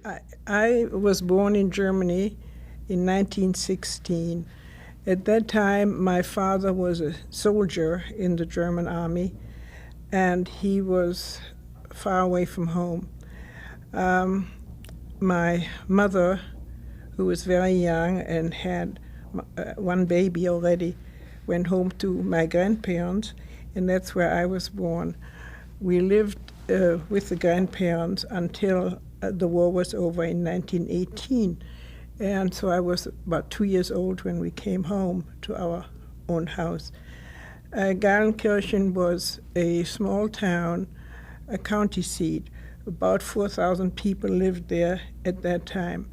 I was born in Germany in 1916. At that time, my father was a soldier in the German army, and he was far away from home. My mother, who was very young and had one baby already, went home to my grandparents, and that's where I was born. We lived with the grandparents until the war was over in 1918. And so I was about 2 years old when we came home to our own house. Geilenkirchen was a small town, a county seat. About 4,000 people lived there at that time.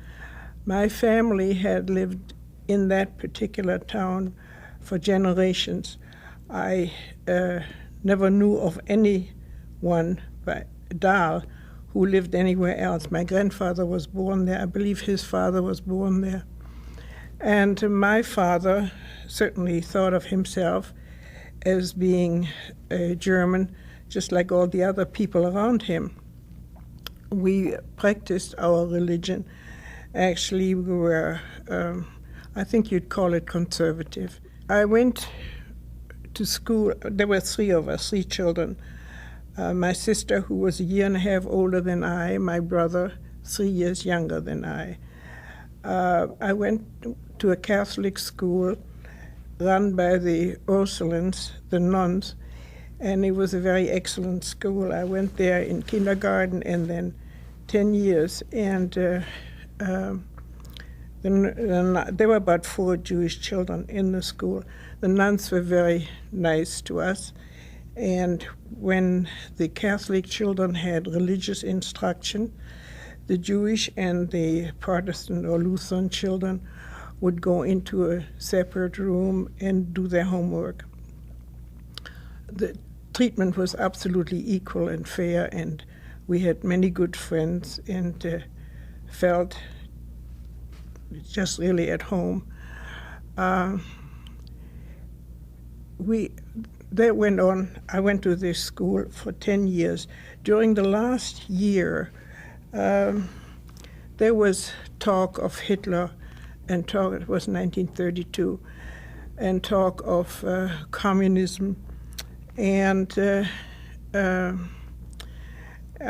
My family had lived in that particular town for generations. I never knew of anyone by Dahl who lived anywhere else. My grandfather was born there. I believe his father was born there. And my father certainly thought of himself as being a German, just like all the other people around him. We practiced our religion. Actually, we were, I think you'd call it conservative. I went to school. There were three of us, three children. My sister, who was a year and a half older than I, my brother, 3 years younger than I. I went to a Catholic school run by the Ursulines, the nuns, and it was a very excellent school. I went there in kindergarten and then 10 years, and there were about 4 Jewish children in the school. The nuns were very nice to us. And when the Catholic children had religious instruction, the Jewish and the Protestant or Lutheran children would go into a separate room and do their homework. The treatment was absolutely equal and fair, and we had many good friends and felt just really at home. That went on. I went to this school for 10 years. During the last year, there was talk of Hitler, and talk, it was 1932, and talk of communism. And I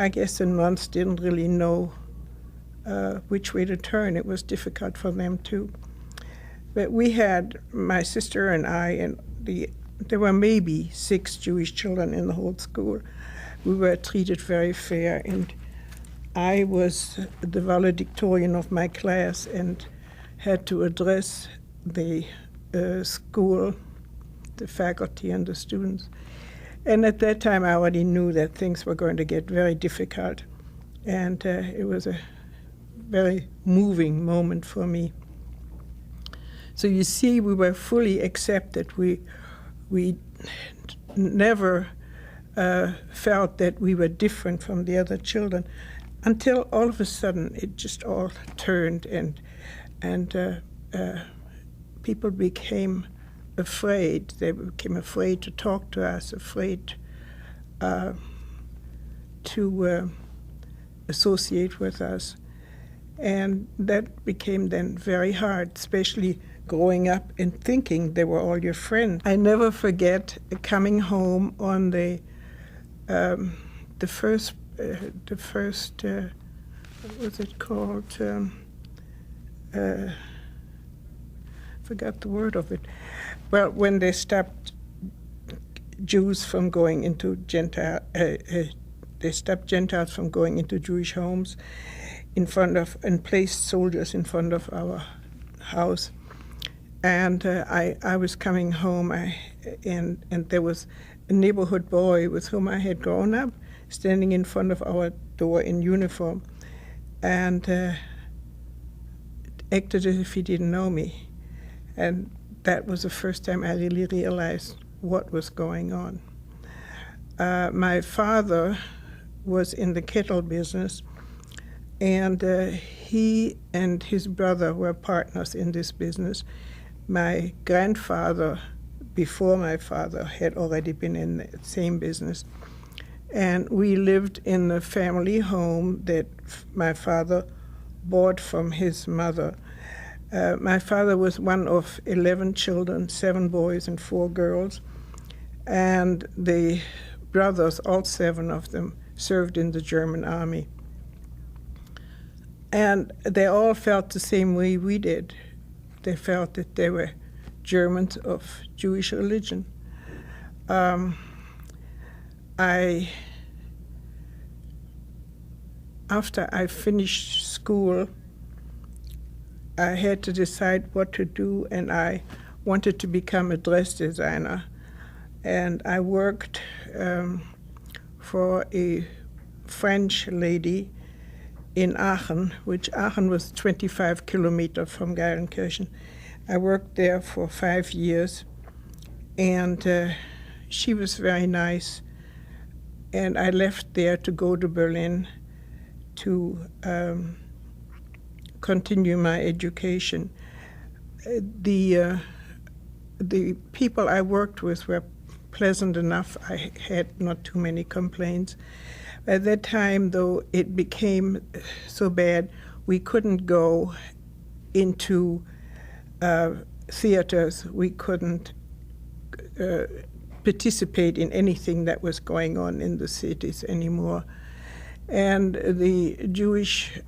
guess the nuns didn't really know which way to turn. It was difficult for them too. But we had, my sister and I, and there were maybe 6 Jewish children in the whole school. We were treated very fair, and I was the valedictorian of my class and had to address the school, the faculty and the students. And at that time, I already knew that things were going to get very difficult, and it was a very moving moment for me. So you see, we were fully accepted. We never felt that we were different from the other children until all of a sudden it just all turned, and people became afraid. They became afraid to talk to us, afraid to associate with us. And that became then very hard, especially growing up and thinking they were all your friends. I never forget coming home on the first what was it called? Forgot the word of it. Well, when they stopped Jews from going into Gentile, they stopped Gentiles from going into Jewish homes and placed soldiers in front of our house. And I was coming home, and there was a neighborhood boy with whom I had grown up standing in front of our door in uniform, and acted as if he didn't know me. And that was the first time I really realized what was going on. My father was in the cattle business, and he and his brother were partners in this business. My grandfather, before my father, had already been in the same business. And we lived in the family home that my father bought from his mother. My father was one of 11 children, 7 boys and 4 girls, and the brothers, all 7 of them, served in the German army. And they all felt the same way we did. They felt that they were Germans of Jewish religion. After I finished school, I had to decide what to do, and I wanted to become a dress designer. And I worked for a French lady in Aachen, which Aachen was 25 kilometers from Geilenkirchen. I worked there for 5 years, and she was very nice. And I left there to go to Berlin to continue my education. The people I worked with were pleasant enough. I had not too many complaints. At that time, though, it became so bad, we couldn't go into theaters. We couldn't participate in anything that was going on in the cities anymore. And the Jewish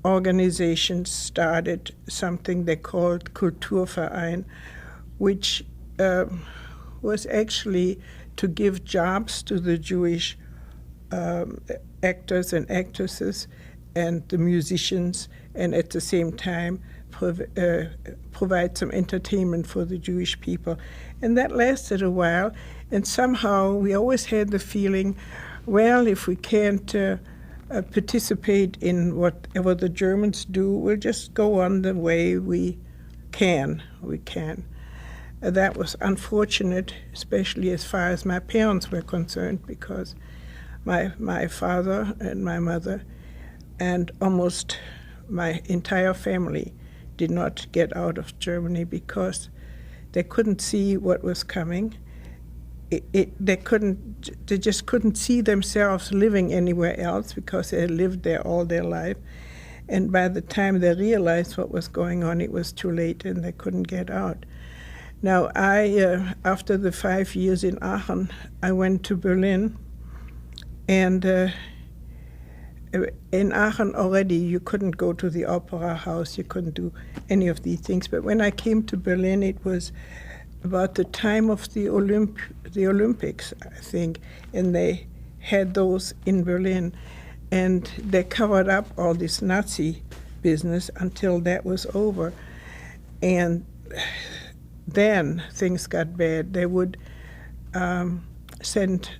organizations started something they called Kulturverein, which was actually to give jobs to the Jewish actors and actresses and the musicians, and at the same time provide some entertainment for the Jewish people. And that lasted a while, and somehow we always had the feeling, well, if we can't participate in whatever the Germans do, we'll just go on the way we can. That was unfortunate, especially as far as my parents were concerned, because my father and my mother and almost my entire family did not get out of Germany because they couldn't see what was coming. They just couldn't see themselves living anywhere else because they had lived there all their life. And by the time they realized what was going on, it was too late and they couldn't get out. Now, after the 5 years in Aachen, I went to Berlin. And in Aachen already, you couldn't go to the opera house, you couldn't do any of these things. But when I came to Berlin, it was about the time of the Olympics, I think, and they had those in Berlin. And they covered up all this Nazi business until that was over. And then things got bad. They would send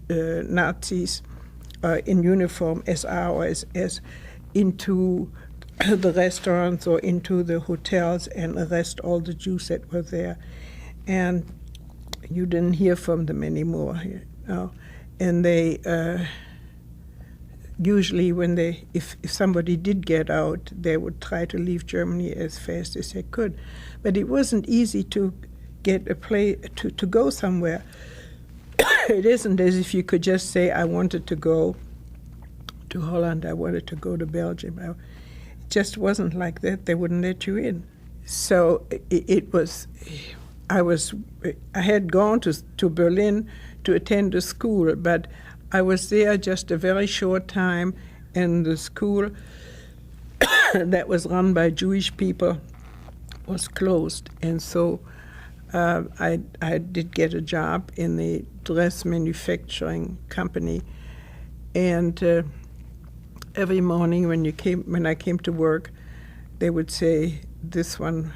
Nazis in uniform as ours as into the restaurants or into the hotels and arrest all the Jews that were there. And you didn't hear from them anymore. You know? And they usually if somebody did get out, they would try to leave Germany as fast as they could. But it wasn't easy to get a place to go somewhere. It isn't as if you could just say, I wanted to go to Holland, I wanted to go to Belgium. It just wasn't like that. They wouldn't let you in. So I had gone to Berlin to attend a school, but I was there just a very short time, and the school that was run by Jewish people was closed. And so I did get a job in the dress manufacturing company, and every morning when I came to work, they would say this one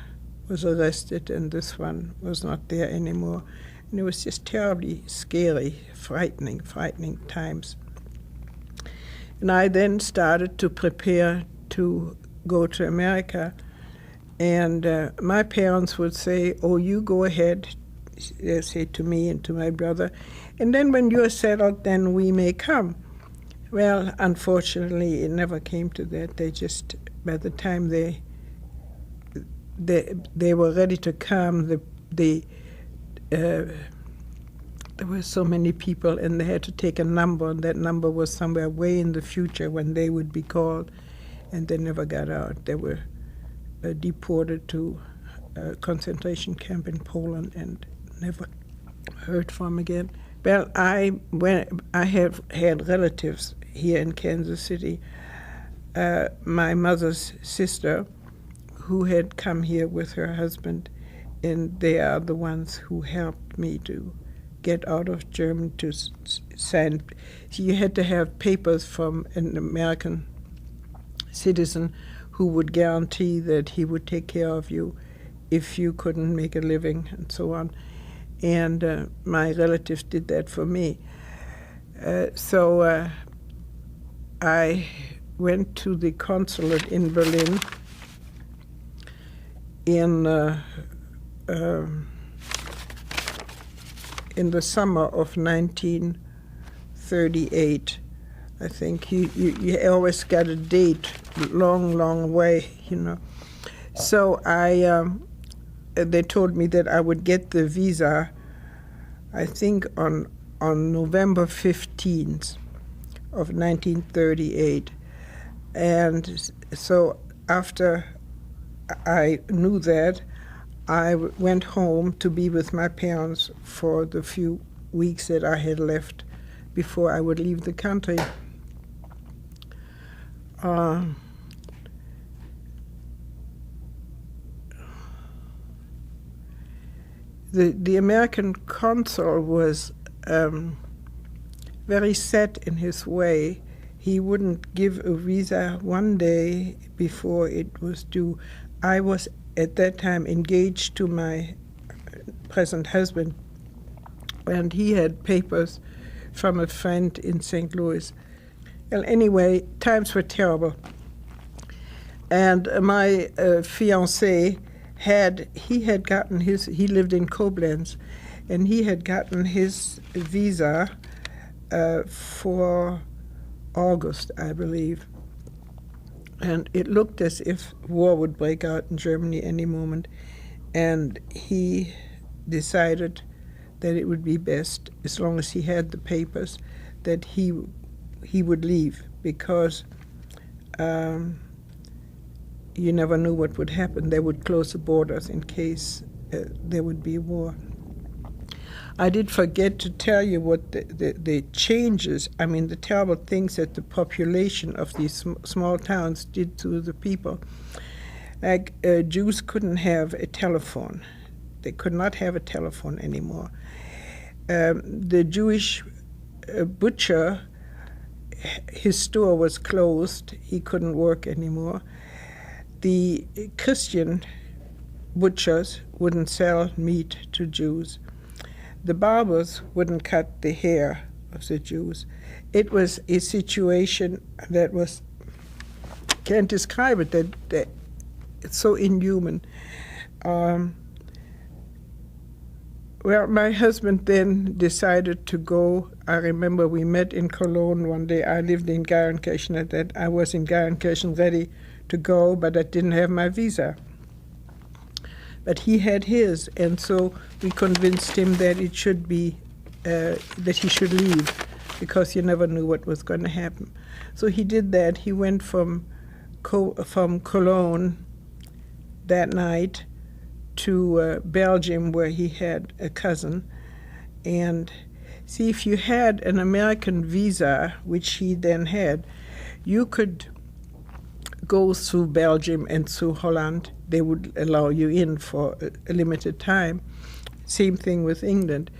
was arrested and this one was not there anymore. And it was just terribly scary, frightening times. And I then started to prepare to go to America. And my parents would say, oh, you go ahead, they say to me and to my brother, and then when you're settled, then we may come. Well, unfortunately, it never came to that. They just, by the time they were ready to come, there were so many people, and they had to take a number, and that number was somewhere way in the future when they would be called. and they never got out. They were deported to a concentration camp in Poland and never heard from again. Well, I have had relatives here in Kansas City. My mother's sister, who had come here with her husband, and they are the ones who helped me to get out of Germany to sign. You had to have papers from an American citizen who would guarantee that he would take care of you if you couldn't make a living and so on. And my relatives did that for me. So I went to the consulate in Berlin in the summer of 1938. I think you always got a date, long way, you know. So they told me that I would get the visa, I think on November 15th of 1938. And so after I knew that, I went home to be with my parents for the few weeks that I had left before I would leave the country. The American consul was very set in his way. He wouldn't give a visa one day before it was due. I was at that time engaged to my present husband, and he had papers from a friend in St. Louis. Well, anyway, times were terrible. And my fiancé he lived in Koblenz, and he had gotten his visa for August, I believe. And it looked as if war would break out in Germany any moment. And he decided that it would be best, as long as he had the papers, that he would leave, because you never knew what would happen. They would close the borders in case there would be war. I did forget to tell you what the changes, I mean the terrible things that the population of these small towns did to the people. Like Jews couldn't have a telephone. They could not have a telephone anymore. The Jewish butcher, his store was closed. He couldn't work anymore. The Christian butchers wouldn't sell meat to Jews. The barbers wouldn't cut the hair of the Jews. It was a situation that was, can't describe it, that it's so inhuman. Well, my husband then decided to go. I remember we met in Cologne one day. I lived in Garrenkirchen at that. I was in Garrenkirchen ready to go, but I didn't have my visa. But he had his, and so we convinced him that it should be, that he should leave, because you never knew what was going to happen. So he did that. He went from Cologne that night to Belgium, where he had a cousin. And see, if you had an American visa, which he then had, you could go through Belgium and through Holland. They would allow you in for a limited time. Same thing with England.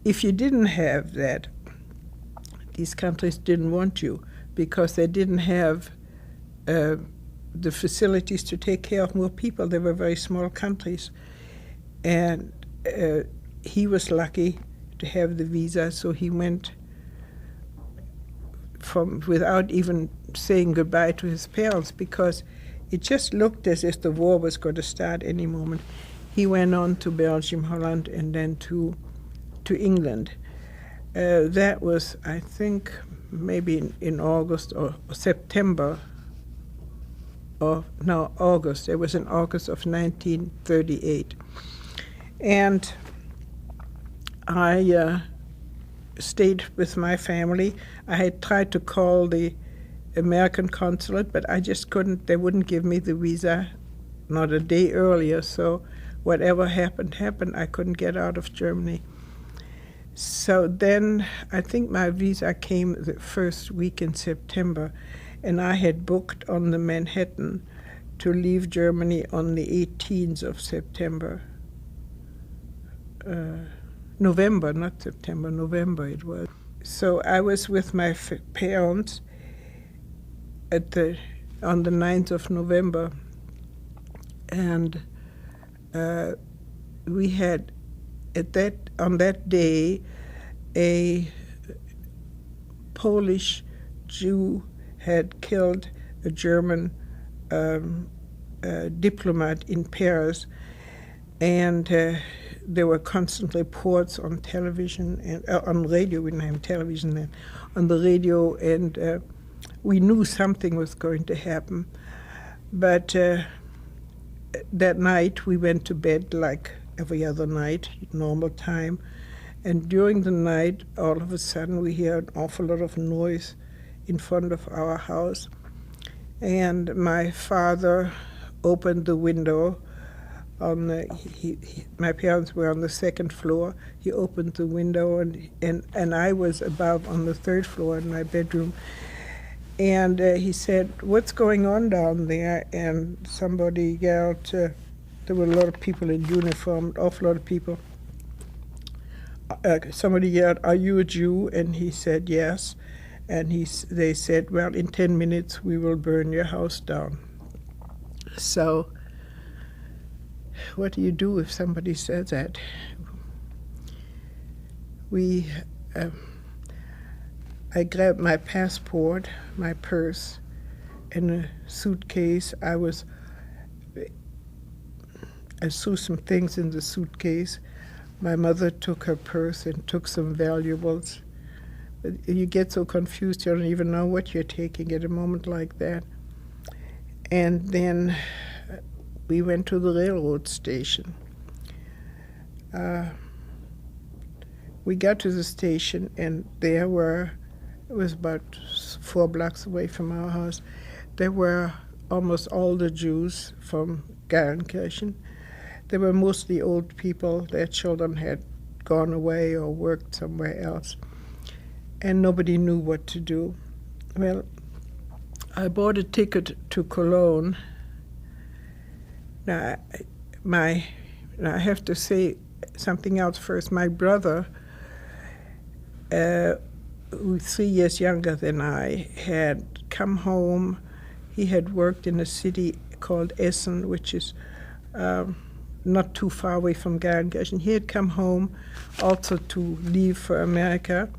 If you didn't have that, these countries didn't want you, because they didn't have the facilities to take care of more people. They were very small countries. And he was lucky to have the visa, so he went without even saying goodbye to his parents, because it just looked as if the war was going to start any moment. He went on to Belgium, Holland, and then to England. That was, I think, maybe in August or September. August. It was in August of 1938. And I stayed with my family. I had tried to call the American consulate, but I just couldn't, they wouldn't give me the visa, not a day earlier, so whatever happened, I couldn't get out of Germany. So then I think my visa came the first week in September, and I had booked on the Manhattan to leave Germany on the 18th of September. November, not September, November it was. So I was with my parents on the 9th of November, and we had on that day a Polish Jew had killed a German diplomat in Paris, and there were constant reports on television and on radio. We didn't have television then, on the radio, and we knew something was going to happen. But that night we went to bed like every other night, normal time, and during the night, all of a sudden, we hear an awful lot of noise in front of our house, and my father opened the window. My parents were on the second floor. He opened the window, and I was above on the third floor in my bedroom. And he said, "What's going on down there?" And somebody yelled. There were a lot of people in uniform, an awful lot of people. Somebody yelled, "Are you a Jew?" And he said, "Yes." And they said, "Well, in 10 minutes we will burn your house down." So what do you do if somebody says that? I grabbed my passport, my purse, and a suitcase. I threw some things in the suitcase. My mother took her purse and took some valuables. You get so confused, you don't even know what you're taking at a moment like that. And then we went to the railroad station. We got to the station, and it was about 4 blocks away from our house. There were almost all the Jews from Gelsenkirchen. They were mostly old people. Their children had gone away or worked somewhere else, and nobody knew what to do. Well, I bought a ticket to Cologne. Now, I have to say something else first. My brother, who's 3 years younger than I, had come home. He had worked in a city called Essen, which is not too far away from Gelsenkirchen. He had come home also to leave for America,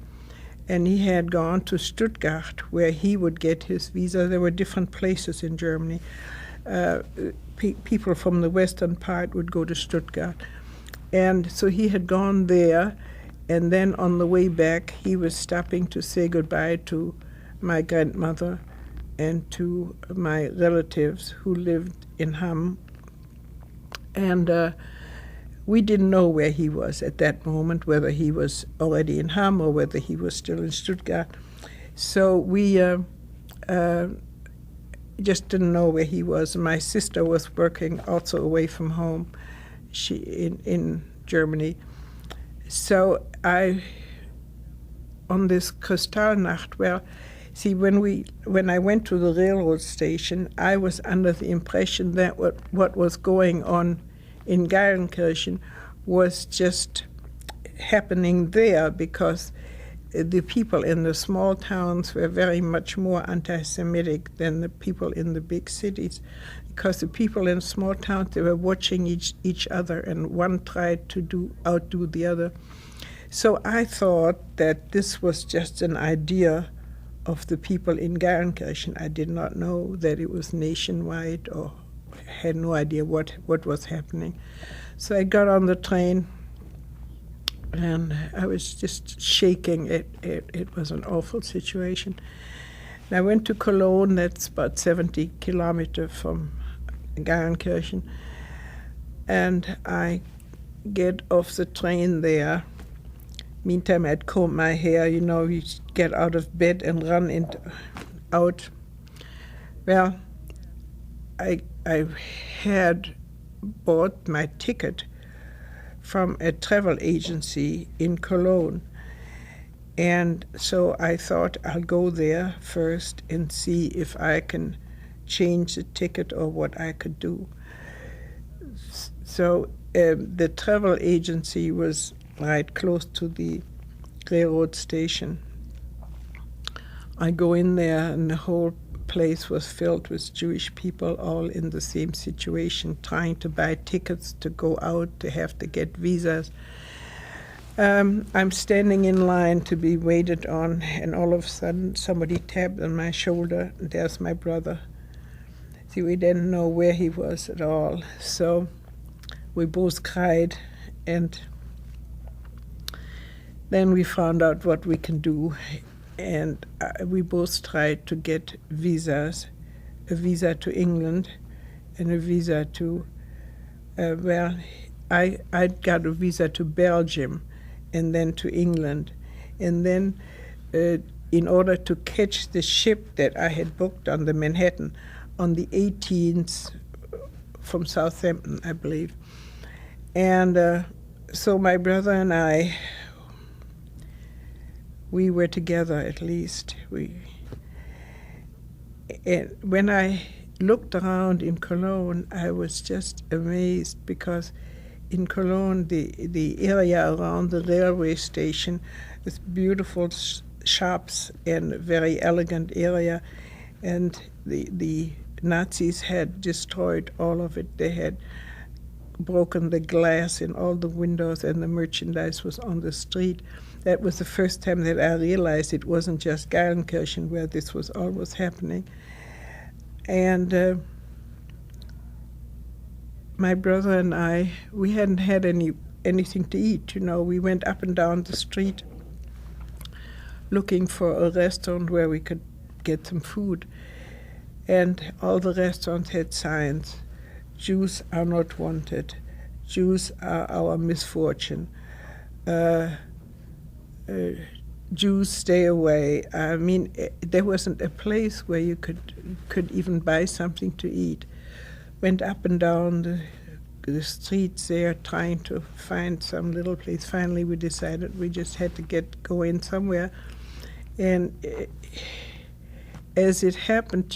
and he had gone to Stuttgart, where he would get his visa. There were different places in Germany. People from the western part would go to Stuttgart. And so he had gone there, and then on the way back, he was stopping to say goodbye to my grandmother and to my relatives who lived in Hamm. And we didn't know where he was at that moment, whether he was already in Hamm or whether he was still in Stuttgart. So we just didn't know where he was. My sister was working also away from home, in Germany. So on this Kristallnacht, well, see, when I went to the railroad station, I was under the impression that what was going on in Gelsenkirchen was just happening there, because the people in the small towns were very much more anti-Semitic than the people in the big cities, because the people in small towns, they were watching each other, and one tried to outdo the other. So I thought that this was just an idea of the people in Gelsenkirchen. I did not know that it was nationwide, or had no idea what was happening. So I got on the train, and I was just shaking. It was an awful situation. And I went to Cologne. That's about 70 kilometers from Gelsenkirchen. And I get off the train there. Meantime, I'd combed my hair. You know, you get out of bed and run out Well, I had bought my ticket from a travel agency in Cologne. And so I thought I'll go there first and see if I can change the ticket or what I could do. So the travel agency was right close to the railroad station. I go in there, and the whole place was filled with Jewish people, all in the same situation, trying to buy tickets to go out, to have to get visas. I'm standing in line to be waited on, and all of a sudden somebody tapped on my shoulder. There's my brother. See, we didn't know where he was at all. So we both cried, and then we found out what we can do. And we both tried to get visas, a visa to England and a visa to, I got a visa to Belgium and then to England. And then in order to catch the ship that I had booked on the Manhattan on the 18th from Southampton, I believe. And so my brother and I, we were together at least. And when I looked around in Cologne, I was just amazed, because in Cologne, the area around the railway station, this beautiful shops and very elegant area, and the Nazis had destroyed all of it. They had broken the glass in all the windows, and the merchandise was on the street. That was the first time that I realized it wasn't just Geilenkirchen where this was always happening. And my brother and I, we hadn't had anything to eat. We went up and down the street looking for a restaurant where we could get some food. And all the restaurants had signs: Jews are not wanted, Jews are our misfortune, Jews stay away. I mean, there wasn't a place where you could even buy something to eat. Went up and down the streets there trying to find some little place. Finally, we decided we just had to go in somewhere. And as it happened,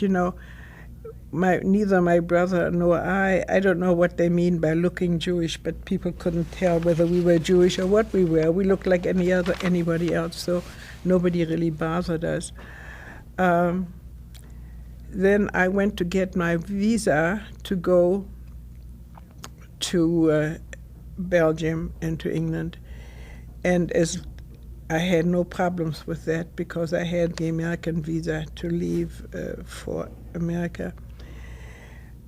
neither my brother nor I don't know what they mean by looking Jewish, but people couldn't tell whether we were Jewish or what we were. We looked like anybody else, so nobody really bothered us. Then I went to get my visa to go to Belgium and to England, and as I had no problems with that, because I had the American visa to leave for America.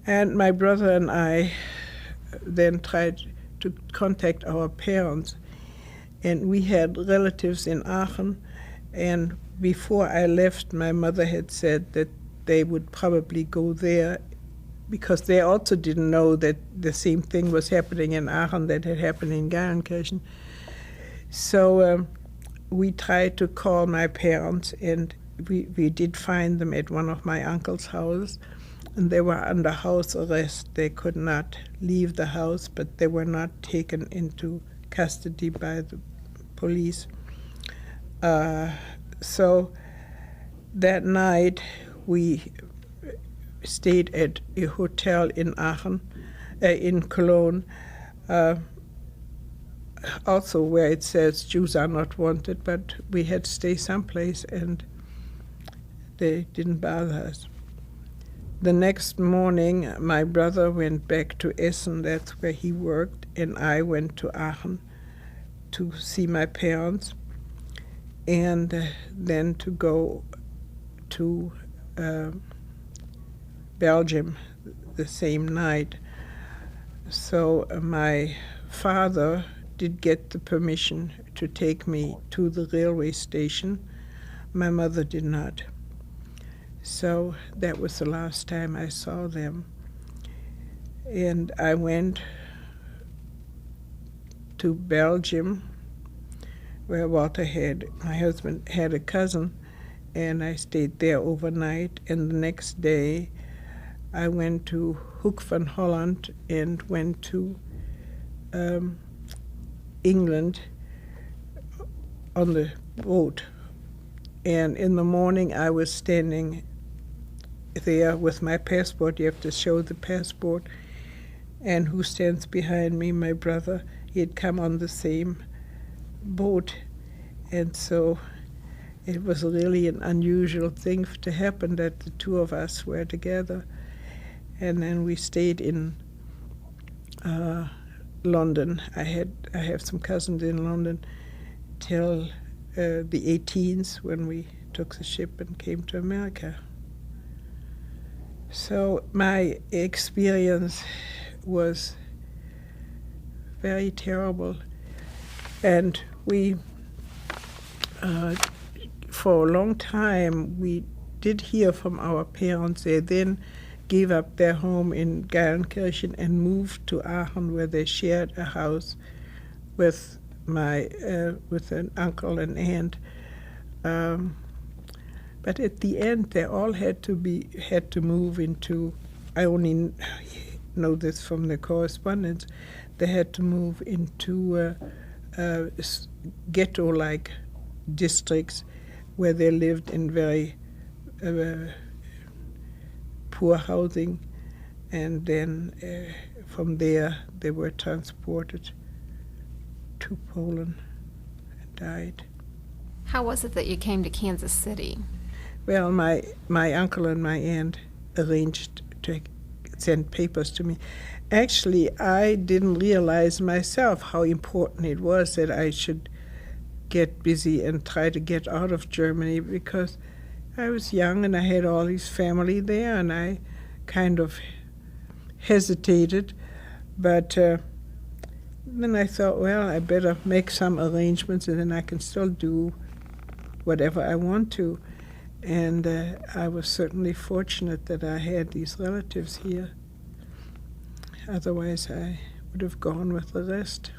And my brother and I then tried to contact our parents, and we had relatives in Aachen, and before I left, my mother had said that they would probably go there, because they also didn't know that the same thing was happening in Aachen that had happened in Geilenkirchen. So we tried to call my parents, and we did find them at one of my uncle's houses, and they were under house arrest. They could not leave the house, but they were not taken into custody by the police. So that night we stayed at a hotel in Aachen, in Cologne, also where it says Jews are not wanted, but we had to stay someplace, and they didn't bother us. The next morning, my brother went back to Essen, that's where he worked, and I went to Aachen to see my parents, and then to go to Belgium the same night. So my father did get the permission to take me to the railway station. My mother did not. So that was the last time I saw them. And I went to Belgium, where Walter my husband, had a cousin, and I stayed there overnight. And the next day, I went to Hoek van Holland and went to England on the boat. And in the morning, I was standing there with my passport. You have to show the passport. And who stands behind me? My brother. He had come on the same boat. And so it was really an unusual thing to happen that the two of us were together. And then we stayed in London. I have some cousins in London till the 18th, when we took the ship and came to America. So my experience was very terrible. And we, for a long time, we did hear from our parents. They then gave up their home in Geilenkirchen and moved to Aachen, where they shared a house with with an uncle and aunt. But at the end, they all had to move into. I only know this from the correspondence. They had to move into ghetto-like districts where they lived in very poor housing, and then from there they were transported to Poland and died. How was it that you came to Kansas City? Well, my uncle and my aunt arranged to send papers to me. Actually, I didn't realize myself how important it was that I should get busy and try to get out of Germany, because I was young and I had all his family there, and I kind of hesitated. But then I thought, well, I better make some arrangements, and then I can still do whatever I want to. And I was certainly fortunate that I had these relatives here. Otherwise, I would have gone with the rest.